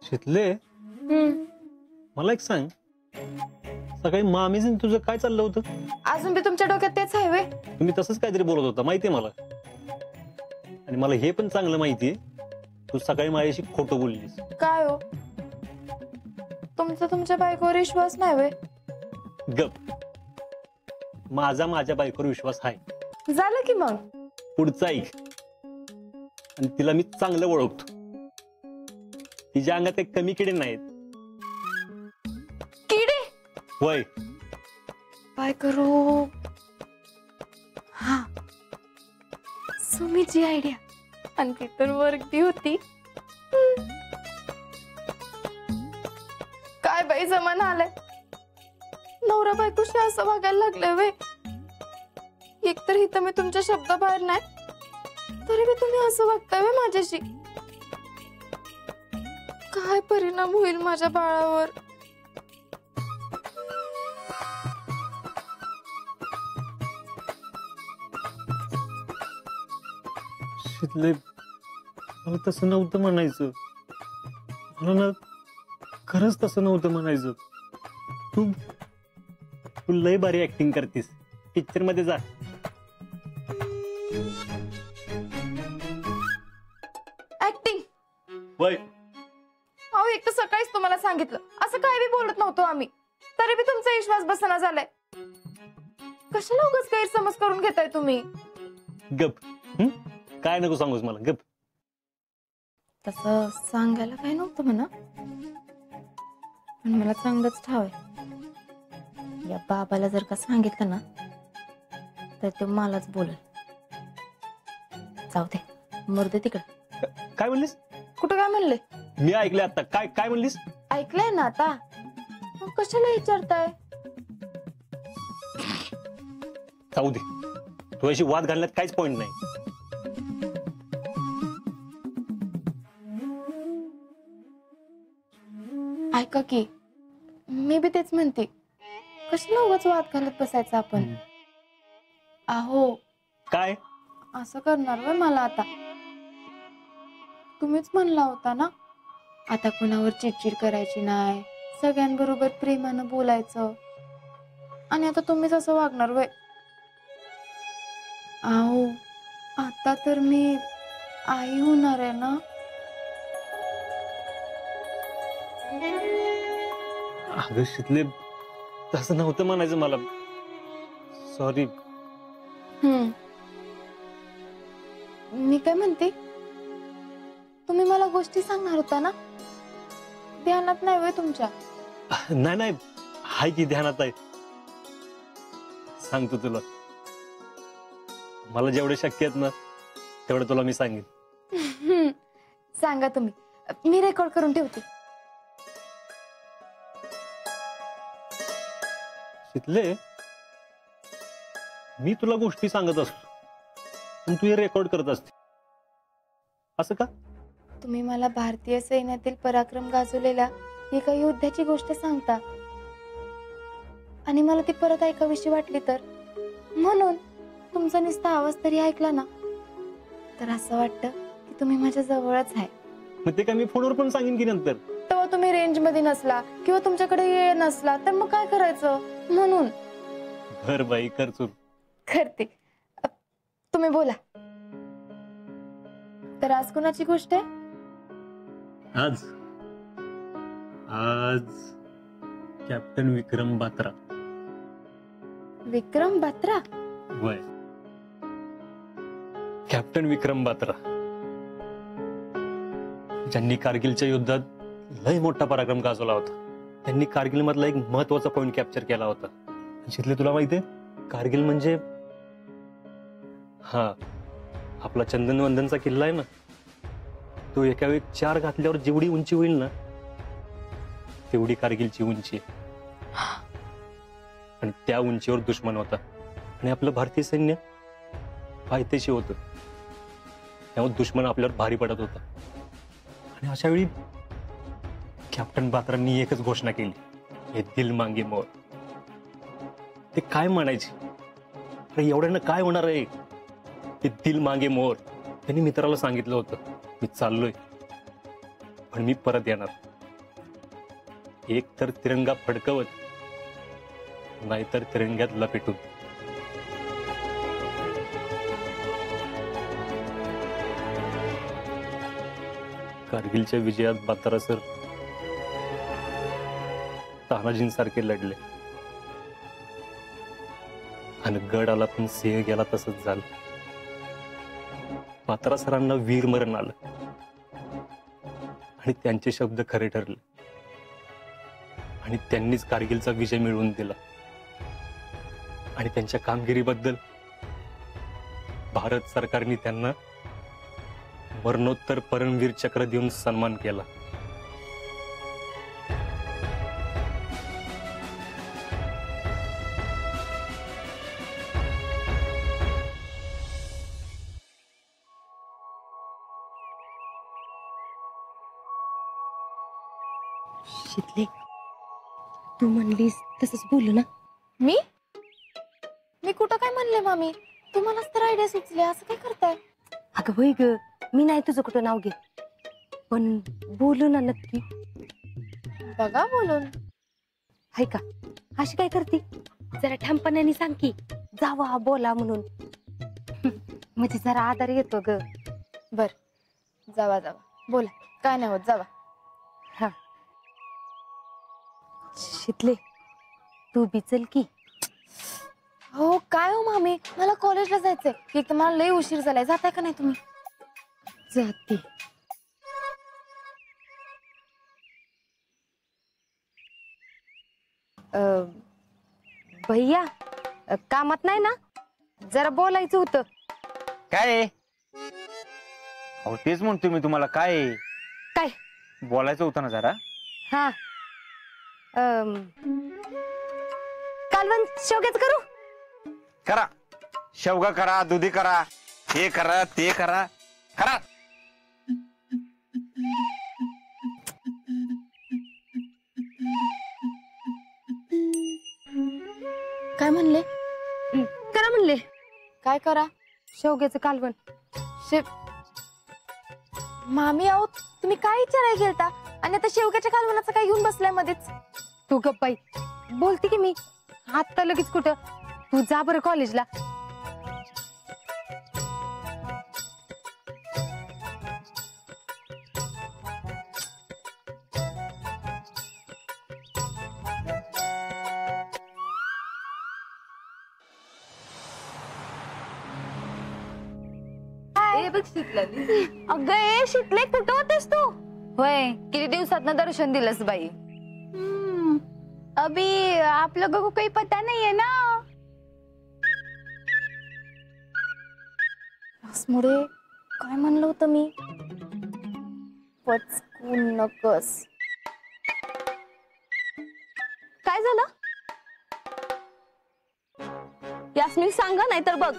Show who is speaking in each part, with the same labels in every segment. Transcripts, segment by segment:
Speaker 1: शितले मला एक सांग, सकाळी मामीचं तुझं काय चाललं होतं?
Speaker 2: अजून बी तुमच्या डोक्यात तेच आहे वे?
Speaker 1: तुम्ही तसंच काहीतरी बोलत होता माहितीये मला, आणि मला हे पण चांगलं माहितीये तू सकाळी माझ्याशी खोटं बोललीस.
Speaker 2: काय हो, तुमचा तुमच्या बायकोवर विश्वास नाही वे?
Speaker 1: गप, माझ्या बायकोवर विश्वास आहे.
Speaker 2: झालं की मग
Speaker 1: पुढचा ऐक, आणि तिला मी चांगलं ओळखतो. तिच्या अंगात एक कमी किडे नाहीत.
Speaker 2: किडे?
Speaker 1: होय.
Speaker 2: काय करू? हा, सुमीची आयडिया, आणि ती तर वर्गदी होती. काय बाई जमाना आलाय, नवरा बायकोशी असं वागायला लागलंय वे. एकतर इथं मी तुमच्या शब्दाबाहेर नाही, तरी मी तुम्ही असं वागताय वे माझ्याशी. काय परिणाम होईल माझ्या बाळावर?
Speaker 1: शितले, मला तसं नव्हतं म्हणायचं. मला ना खरंच तसं नव्हतं म्हणायचं. तू तू लय भारी ऍक्टिंग करतीस. पिक्चर मध्ये जा.
Speaker 2: ऍक्टिंग?
Speaker 1: वय
Speaker 2: अहो, एक तर सकाळीच तुम्हाला सांगितलं असं काय बी बोलत नव्हतो आम्ही, तरी बी तुमचा विश्वास बसना झालाय. कशाला उगाच गैरसमज करून घेताय तुम्ही?
Speaker 1: गप. काय नको सांगूस मला, गप.
Speaker 2: तसं सांगायला काय नव्हतं म्हणा, पण मला चांगलंच ठावय. या बाबाला जर का सांगितलं ना तर तो मलाच बोलेल. जाऊ दे, मरू दे तिकडे.
Speaker 1: काय म्हणलीस?
Speaker 2: कुठं काय म्हणले?
Speaker 1: मी ऐकलंय आता. काय काय म्हणलीस?
Speaker 2: ऐकलंय ना आता, मग कशाला विचारताय?
Speaker 1: जाऊ दे, तू अशी वाद घालण्यात काहीच पॉइंट नाही.
Speaker 2: ऐका की, मी बी तेच म्हणते, कशाला उगाच वाद घालत बसायचं आपण. अहो,
Speaker 1: काय
Speaker 2: असं करणार वय मला आता? तुम्हीच म्हणला होता ना, आता कोणावर चिडचिड करायची नाही, सगळ्यांबरोबर प्रेमानं बोलायचं, आणि आता तुम्हीच असं वागणार वय? अहो, आता तर मी आई होणार आहे ना.
Speaker 1: अगं शितले, तसं नव्हतं म्हणायचं मला. सॉरी.
Speaker 2: मी काय म्हणते, तुम्ही मला गोष्टी सांगणार होता ना, ध्यानात नाही वय तुमच्या?
Speaker 1: नाही नाही, हाय की ध्यानात आहे. सांगतो तुला. मला जेवढे शक्य आहेत ना तेवढं तुला मी सांगेन.
Speaker 2: सांगा तुम्ही, मी रेकॉर्ड करून ठेवते.
Speaker 1: शितले, मी तुला गोष्टी सांगत असतो पण तू हे रेकॉर्ड करत असते, असं का?
Speaker 2: तुम्ही मला भारतीय सैन्यातील पराक्रम गाजवलेल्या एका योद्ध्याची गोष्ट सांगता, आणि मला ती परत ऐकावीशी वाटली तर, म्हणून तुमचा नुसता आवाज तरी ऐकला ना तर असं वाटतं की तुम्ही माझ्या जवळच आहे.
Speaker 1: मग ते काय मी फोनवर पण सांगेन की नंतर.
Speaker 2: तेव्हा तुम्ही रेंज मध्ये नसला किंवा तुमच्याकडे वेळ नसला तर मग काय करायचं? म्हणून
Speaker 1: घर बाई कर चूक.
Speaker 2: करते. तुम्ही बोला. तर आज कोणाची गोष्ट आहे?
Speaker 1: आज आज कॅप्टन विक्रम बात्रा.
Speaker 2: विक्रम बात्रा?
Speaker 1: वय, कॅप्टन विक्रम बात्रा, ज्यांनी कारगिलच्या युद्धात लय मोठा पराक्रम गाजवला होता. त्यांनी कारगिल मधला एक महत्वाचा पॉइंट कॅप्चर केला होता. शितले, तुला माहितीये कारगिल म्हणजे? हा, आपला चंदनवंदनचा किल्ला आहे ना, तो एका वेळी 4 घातल्यावर जेवढी उंची होईल ना तेवढी कारगिलची उंची आहे. आणि त्या उंचीवर दुश्मन होता, आणि आपलं भारतीय सैन्य पायथ्याशी होतं. त्यामुळे दुश्मन आपल्यावर भारी पडत होता. आणि अशा वेळी कॅप्टन बात्रांनी एकच घोषणा केली, हे दिल मांगे मोर. ते काय म्हणायचे, अरे एवढ्यानं काय होणार आहे, ते दिल मांगे मोर. त्यांनी मित्राला सांगितलं होतं, मी चाललोय पण मी परत येणार. एक तर तिरंगा फडकवत, नाहीतर तिरंग्यात लपेटून. कारगिलच्या विजयात बातारा सर तानाजींसारखे लढले आणि गड आला पण सिंह गेला तसंच झालं. बातारा सरांना वीर मरण आलं आणि त्यांचे शब्द खरे ठरले आणि त्यांनीच कारगिलचा विजय मिळवून दिला. आणि त्यांच्या कामगिरीबद्दल भारत सरकारने त्यांना मरणोत्तर परमवीर चक्र देऊन सन्मान केला.
Speaker 3: शितले, तू म्हणलीस तसंच बोलू ना.
Speaker 2: मी मी कुठं काय म्हणले मामी? तुम्हालाच तर आयडिया सुचले, असं काय करताय?
Speaker 3: अगं होय ग, मी नाही तुझं कुठं नाव घेत, पण बोलू ना नक्की.
Speaker 2: बघा बोलून.
Speaker 3: हाय का? अशी काय करती? जरा ठामपणाने सांग की जावा बोला म्हणून. म्हणजे जरा आधार येतो ग.
Speaker 2: बर, जावा जावा, बोला, काय नाही होत, जावा.
Speaker 3: हा शितले, तू बी चल की.
Speaker 2: हो काय हो मामी, मला कॉलेजला जायचंय. एक तर मला लय उशीर झालाय. जाताय का नाही तुम्ही?
Speaker 3: जाते. भैया, कामात नाही ना? जरा बोलायचं होतं.
Speaker 4: काय आहे? अहो तेच म्हणतो मी तुम्हाला. काय आहे?
Speaker 3: काय
Speaker 4: बोलायचं होतं ना जरा.
Speaker 3: हा, कालवण शेवग्याच करू.
Speaker 4: करा, शेवगा करा, दुधी करा, हे करा, ते करा, करा.
Speaker 2: काय म्हणले?
Speaker 3: करा म्हणले.
Speaker 2: काय करा?
Speaker 3: शेवग्याचं कालवण.
Speaker 2: शिव मामी, आहो तुम्ही काय विचारायला गेलता आणि आता शेवग्याच्या कालवणाचं काय घेऊन बसलाय मध्येच?
Speaker 3: तू गप्पाई बोलते की मी आता लगेच कुठं. तू जा बरं कॉलेजला.
Speaker 2: अगं ए शितले, कुठं होतेस तू?
Speaker 5: होय, किती दिवसात दर्शन दिलंस बाई.
Speaker 2: अभी आप लोगों को कोई पता नहीं है ना. मुळे काय म्हणलं होतं मी? पचकून नकस.
Speaker 5: काय झालं? यास्मिन सांगा नाही तर बघ.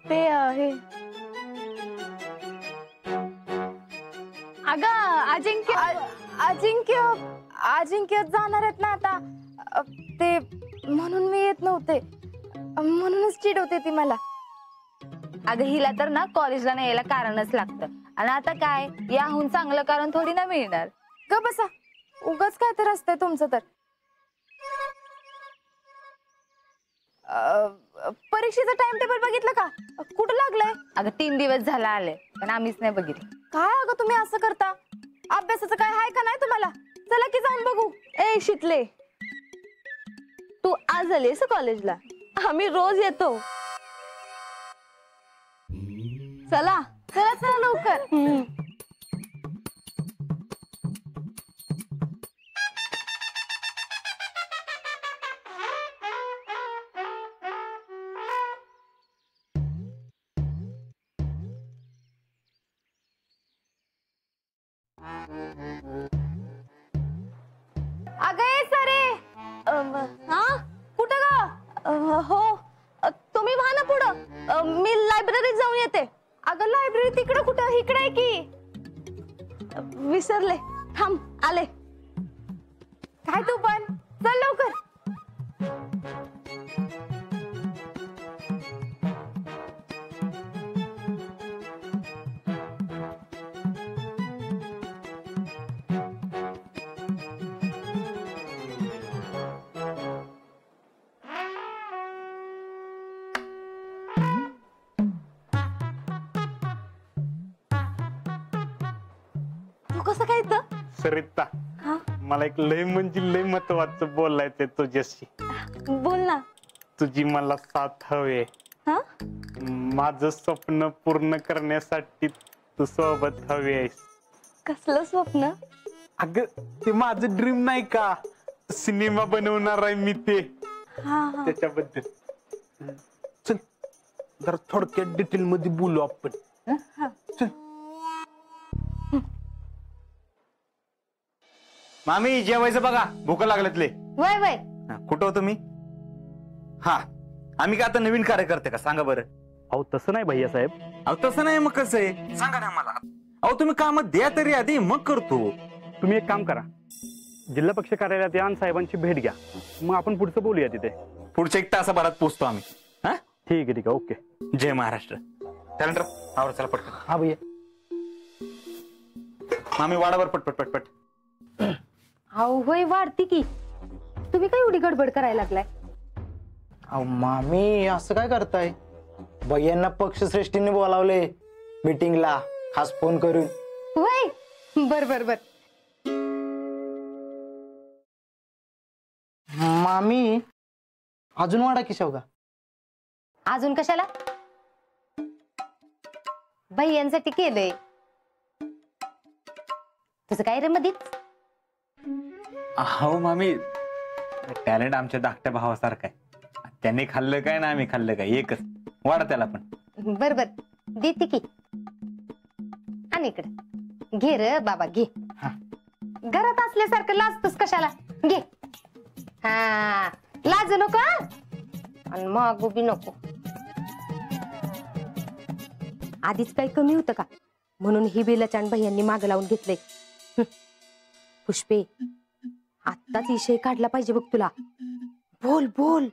Speaker 2: ते हे अगं अजिंक्य जाणार आहेत ना आता. ते म्हणून मी येत नव्हते, म्हणूनच चिडवते ती मला.
Speaker 5: अगं हिला तर ना कॉलेजला नाही यायला कारणच लागतं. आणि आता काय, याहून चांगलं कारण थोडी ना मिळणार.
Speaker 2: ग बसा, उगाच काय तर असतंय तुमचं तर. परीक्षेचं टाइम टेबल बघितलं का? कुठं लागलंय?
Speaker 5: अगं 3 दिवस झाला आले, पण आम्हीच नाही बघितलं.
Speaker 2: काय अगं तुम्ही असं करता? अभ्यासाचं काय आहे का नाही तुम्हाला? चला की जाऊन बघू.
Speaker 5: ए शितले, तू आज आलीस कॉलेजला? आम्ही रोज येतो. चला
Speaker 2: चला चला लवकर. अगं ए सरे,
Speaker 5: हा
Speaker 2: कुठं ग?
Speaker 5: हो, तुम्ही व्हा ना पुढं, मी लायब्ररीत जाऊन येते.
Speaker 2: अगं लायब्ररी तिकडं कुठं? इकडे आहे की.
Speaker 5: विसरले, थांब आले.
Speaker 2: काय तू पण चल लवकर.
Speaker 6: सरिता,
Speaker 3: हा?
Speaker 6: मला एक लय म्हणजे लय महत्वाचं बोलायचंय तुझ्याशी.
Speaker 3: बोल ना.
Speaker 6: तुझी मला साथ हवे.
Speaker 3: हा?
Speaker 6: माझं स्वप्न पूर्ण करण्यासाठी तू सोबत हवी आहेस.
Speaker 3: कसलं स्वप्न?
Speaker 6: अगं ते माझं ड्रीम नाही का, सिनेमा बनवणार आहे मी ते,
Speaker 3: हा हा.
Speaker 6: त्याच्याबद्दल. चल जरा थोडक्यात डिटेल मध्ये बोलू आपण. चल.
Speaker 4: मामी जेवायचं बघा, भूक लागलेत लय.
Speaker 5: वय वय
Speaker 4: कुठं होतो मी? हा, आम्ही का आता नवीन कार्यकर्ते का सांगा बरं?
Speaker 1: अहो तसं नाही भैया साहेब.
Speaker 4: अहो तसं नाही, मग कसं आहे सांगा ना मला. अहो तुम्ही कामात द्या तरी आधी, मग करतो.
Speaker 1: तुम्ही एक काम करा, जिल्हा पक्ष कार्यालयात या आणि साहेबांची भेट घ्या, मग आपण पुढचं बोलूया तिथे.
Speaker 4: पुढच्या 1 तासाभरात पोहोचतो आम्ही. हा,
Speaker 1: ठीक आहे ओके.
Speaker 4: जय महाराष्ट्र. त्यानंतर आवर चला पटकन.
Speaker 1: हा भैया.
Speaker 4: मामी वाडावर पटपट पटपट.
Speaker 3: अहो होय, वाढती की. तुम्ही काय एवढी गडबड करायला लागलाय?
Speaker 7: अहो मामी असं काय करताय? भैयांना पक्षश्रेष्ठींनी बोलावले मीटिंगला, खास फोन करून.
Speaker 3: होय, बर बर बर.
Speaker 7: मामी अजून वाढा की शेवगा.
Speaker 3: अजून कशाला? भैयांसाठी केलंय. तुझं काय रे मधीच?
Speaker 4: अहो मामी, टॅलेंट आमच्या धाकट्या भावासारखं आहे. त्यांनी खाल्लं काय ना आम्ही खाल्लं काय, एकच. वाढा त्याला पण.
Speaker 3: बर बर, देते की. आणि इकडे घे र बाबा, घे. घरात असल्यासारखं लाजतोस कशाला? घे. हा, लाजू नको आणि मागू बी नको. आधीच काही कमी होतं का म्हणून ही बेलचांड भैयांनी माग लावून घेतलंय. पुष्पे, आत्ताच विषय काढला पाहिजे बघ तुला. बोल बोल.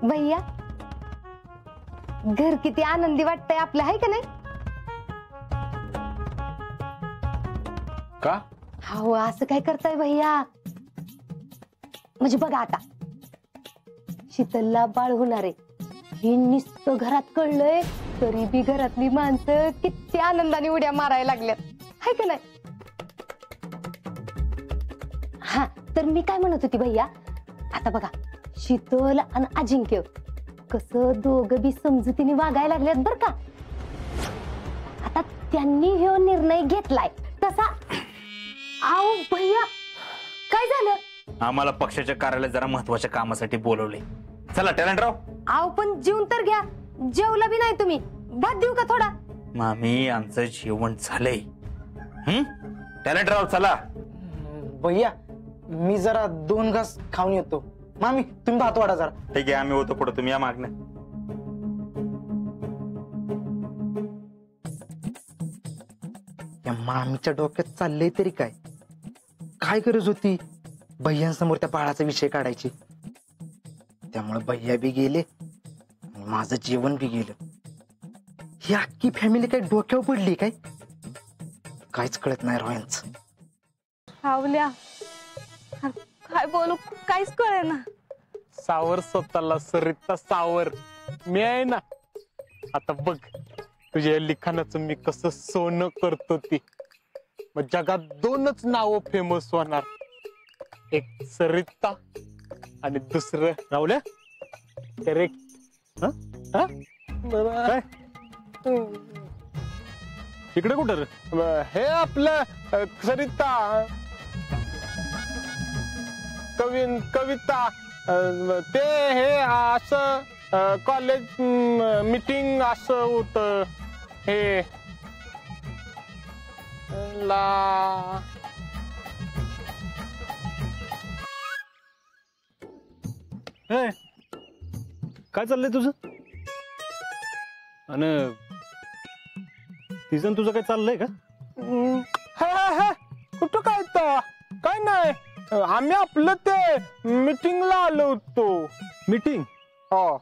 Speaker 3: भैया, घर किती आनंदी वाटतंय आपलं, आहे का नाही?
Speaker 4: का?
Speaker 3: हो, असं काय करताय भैया? म्हणजे बघा आता, शीतलला बाळ होणार आहे हे नुसतं घरात कळलंय तरी बी घरातली माणसं किती आनंदाने उड्या मारायला लागल्यात, आहे का नाही? हा, तर मी काय म्हणत होती भैया, आता बघा शीतल आणि अजिंक्य कसं दोघं बी समजुतीने वागायला लागल्यात बर का. आता त्यांनी हे निर्णय घेतलाय तसा. आओ भैया, काय झालं?
Speaker 4: आम्हाला पक्षाच्या कार्यालयात जरा महत्वाच्या कामासाठी बोलवले. चला टॅलेंट राव.
Speaker 3: आओ पण जेवून तर घ्या. जेवला बी नाही तुम्ही. भात देऊ का थोडा?
Speaker 4: मामी, आमचं जेवण झालंय. टॅलेंट राव चला.
Speaker 7: भैया मी जरा 2 घास खाऊन येतो. मामी तुम्ही भात वाढा जरा.
Speaker 4: ठीक आहे, आम्ही होतो पुढे, तुम्ही या मागणं.
Speaker 7: या मामीच्या डोक्यात चाललंय तरी काय? काय गरज होती भैयांसमोर त्या बाळाचा विषय काढायची? त्यामुळे भैया बी गेले आणि माझं जेवण बी गेलं. ही अख्खी फॅमिली काय डोक्यावर पडली काय? काहीच कळत नाही रोयांचं.
Speaker 5: सावल्या, काय बोलू काहीच कळे ना.
Speaker 6: सावर स्वतःला सरिता, सावर. मी आहे ना. आता बघ तुझ्या लिखाणाचं मी कसं सोनं करतो ती. मग जगात 2च नाव फेमस होणार, एक सरिता आणि दुसरं रावल्या. करेक्ट.
Speaker 1: काय? इकडे कुठं?
Speaker 6: हे आपलं सरिता, कविता, ते हे असं कॉलेज मीटिंग असं होत. हे ला
Speaker 1: काय चाललंय तुझं? आणि तिचं तुझं काय चाललंय का?
Speaker 6: कुठं काय नाही. आम्ही आपलं ते मीटिंगला आलो होतो.
Speaker 1: मीटिंग?
Speaker 6: हो.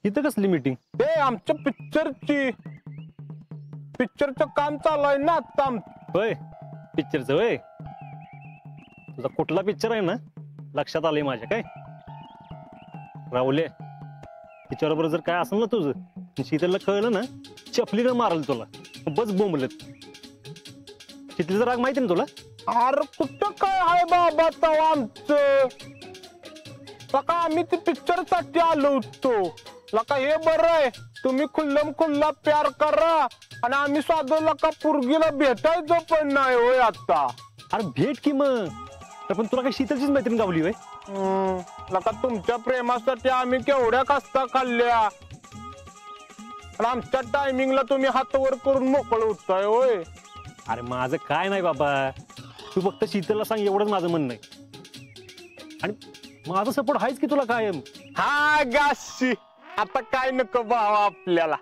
Speaker 1: इथं कसली मीटिंग?
Speaker 6: ते आमच्या पिक्चरचं काम चालू आहे ना आता.
Speaker 1: होय, पिक्चरचं होय. तुझा कुठला पिक्चर आहे ना लक्षात आलंय माझ्या. काय राहुले, तिच्याबरोबर जर काय असेल ना तुझं शीतलला कळलं ना चपलीनं मारल तुला. बस बोंबलत. शीतलीचा राग माहिती ना तुला?
Speaker 6: अरे कुठं काय आहे बाबा तवा आमचं. लका आम्ही ते पिक्चर साठी आलो होतो. लका हे बरं आहे तुम्ही खुल्लम खुल्ला प्यार करा आणि आम्ही साधं लका पुरगीला भेटायचं पण नाही होय आता.
Speaker 1: अरे भेट की मग. पण तुला काय शीतलचीच मैत्रीण गावली होय?
Speaker 6: लका तुमच्या प्रेमासाठी आम्ही केवढ्या कष्टा खाल्ल्या आणि आमच्या टायमिंगला तुम्ही हात वर करून मोकळं होताय होय.
Speaker 1: अरे माझं काय नाही बाबा, तू फक्त शीतलला सांग एवढंच माझं म्हणणं आहे. आणि माझा सपोर्ट आहेच की तुला कायम.
Speaker 6: हा गाशी आता काय नको भावा आपल्याला,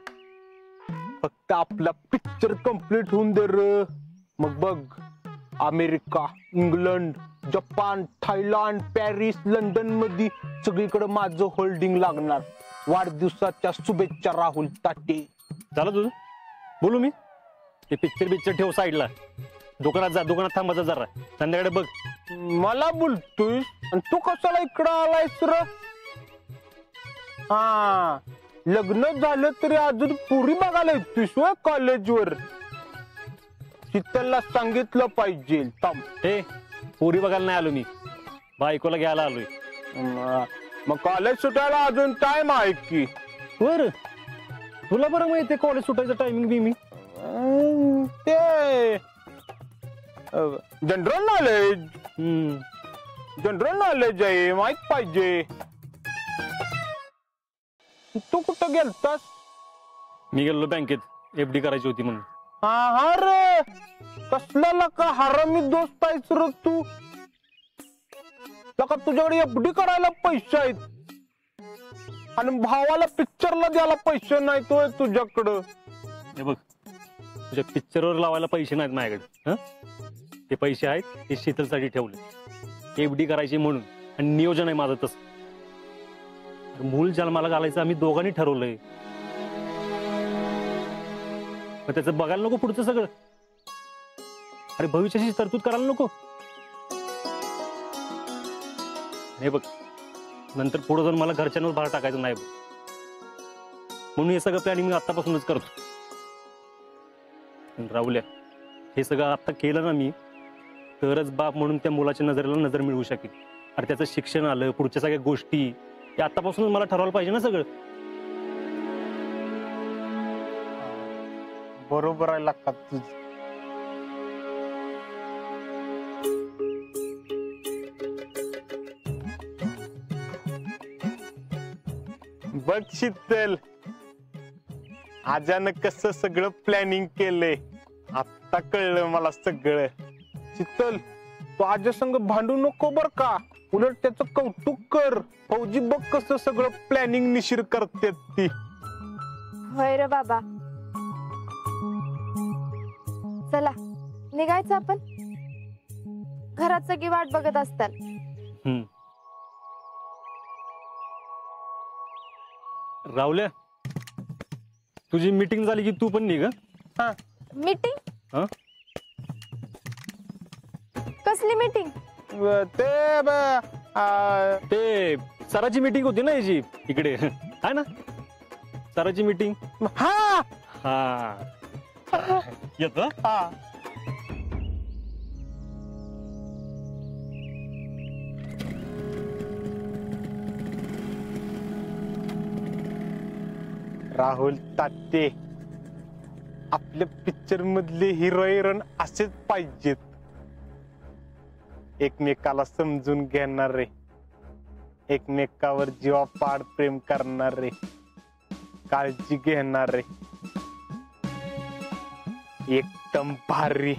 Speaker 6: फक्त आपला पिक्चर कम्प्लीट होऊन दे र. मग बघ America, England, Japan, Thailand, Paris, London मध्ये सगळीकडे माझं होल्डिंग लागणार. वाढदिवसाच्या शुभेच्छा राहुल ताटे.
Speaker 1: झालं तुझं? बोलू मी? ते पिक्चर ठेव साईडला. दुकानात जा, दुकानात थांबायचं जरा. संध्याकाळी बघ.
Speaker 6: मला बोलतोय आणि तू कशाला इकडं आलायस र? हा लग्न झालं तरी अजून पुरी बघायला येतोस कॉलेजवर. शीतलला सांगितलं पाहिजे. थांब.
Speaker 1: हे पोरी बघायला नाही आलो मी, बायकोला घ्यायला आलोय.
Speaker 6: मग कॉलेज सुटायला अजून टाइम आहे की?
Speaker 1: बर तुला बरं माहितीये कॉलेज सुटायचं टायमिंग बी? मी
Speaker 6: ते जनरल नॉलेज. जनरल नॉलेज आहे, माहित पाहिजे. तू कुठं गेलतास?
Speaker 1: मी गेलो बँकेत, FD करायची होती म्हणून.
Speaker 6: हा रे कसला का हरामी दोस्त आहेस र तू. लका तुझ्याकडे FD करायला पैसे आहेत आणि भावाला पिक्चरला द्यायला पैसे नाहीत होय तुझ्याकडं.
Speaker 1: हे बघ तुझ्या पिक्चरवर लावायला पैसे नाहीत माझ्याकडे. ते पैसे आहेत ते शीतलसाठी ठेवले, FD करायची म्हणून. आणि नियोजन आहे माझं तसं. मूल जन्माला घालायचं आम्ही दोघांनी ठरवलंय. मग त्याचं बघायला नको पुढचं सगळं? अरे भविष्याची तरतूद करायला नको? हे बघ नंतर पुढे जाऊन मला घरच्यांवर भार टाकायचं नाही बघ. म्हणून हे सगळं प्लॅनिंग मी आतापासूनच करतो. राहुल्या हे सगळं आता केलं ना मी, तरच बाप म्हणून त्या मुलाच्या नजरेला नजर मिळवू शकेल. अरे त्याचं शिक्षण आलं, पुढच्या सगळ्या गोष्टी हे आतापासूनच मला ठरवायला पाहिजे ना सगळं.
Speaker 6: बरोबर आहे लागतात तुझ. बघ शीतल आजानं कसं सगळं प्लॅनिंग केलंय. आता कळलं मला सगळं. शीतल तू आजा संग भांडू नको बर का, उलट त्याचं कौतुक कर. फौजी बघ कसं सगळं प्लॅनिंग निशिर करते ती.
Speaker 2: होय रे बाबा. चला निघायचं आपण, घरात सगळी वाट बघत असतात.
Speaker 1: राहुल्या तुझी मीटिंग झाली की तू पण निघ.
Speaker 2: मीटिंग? कसली मीटिंग?
Speaker 1: ते सराची मीटिंग होती ना याची इकडे, आहे ना सराची मीटिंग.
Speaker 6: हा
Speaker 1: हा येतो.
Speaker 6: हा राहुल ताटे आपल्या पिक्चर मधले हिरो हिरोईन असेच पाहिजेत. एकमेकाला समजून घेणारे, एकमेकावर जीवापाड प्रेम करणारे, काळजी घेणारे, एकदम भारी.